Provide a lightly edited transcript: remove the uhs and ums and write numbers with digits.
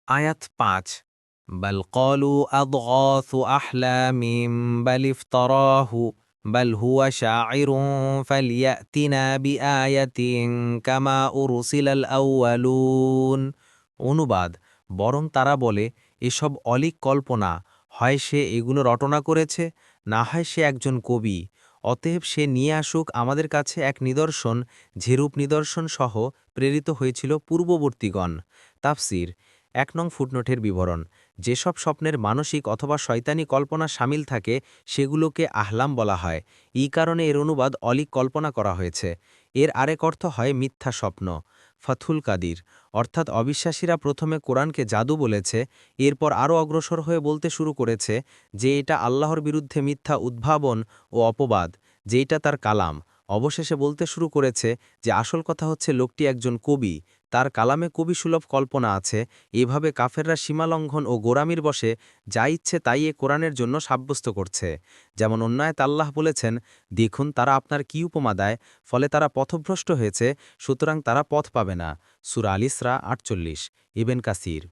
আয়াত ৫ বাল ক্বালু আদগাসু আহলামিম বাল ইফতারাহু বাল হুয়া শাইরুন ফালইয়াতিনা বিআয়াতিন কামা উরসিলাল আউয়ালুন। অনুবাদ: বরং তারা বলে, এসব অলীক কল্পনা, হয় সে এগুলো রটনা করেছে, না হয় সে একজন কবি। অতএব সে নিয়ে আসুক আমাদের কাছে এক নিদর্শন, যেরূপ নিদর্শন সহ প্রেরিত হয়েছিল পূর্ববর্তীগণ। তাফসির: ১ নং ফুটনোটের বিবরণ: যেসব স্বপ্নের মানসিক অথবা শয়তানি কল্পনা শামিল থাকে সেগুলোকে আহলাম বলা হয়। এই কারণে এর অনুবাদ অলীক কল্পনা করা হয়েছে। এর আরেক অর্থ হয় মিথ্যা স্বপ্ন। ফাথুল কাদির: অর্থাৎ অবিশ্বাসীরা প্রথমে কোরআনকে জাদু বলেছে, এরপর আরও অগ্রসর হয়ে বলতে শুরু করেছে যে এটা আল্লাহর বিরুদ্ধে মিথ্যা উদ্ভাবন ও অপবাদ, যেইটা তার কালাম। অবশেষে বলতে শুরু করেছে যে আসল কথা হচ্ছে লোকটি একজন কবি, তার কালামে কবিসুলভ কল্পনা আছে। এভাবে কাফেররা সীমালঙ্ঘন ও গোরামির বশে যা ইচ্ছে তাই এ কোরআনের জন্য সাব্যস্ত করছে। যেমন অন্য আয়াতে আল্লাহ বলেছেন, দেখুন তারা আপনার কি উপমা দেয়, ফলে তারা পথভ্রষ্ট হয়েছে, সুতরাং তারা পথ পাবে না। সূরা আল ইসরা ৪৮। ইবন কাসির।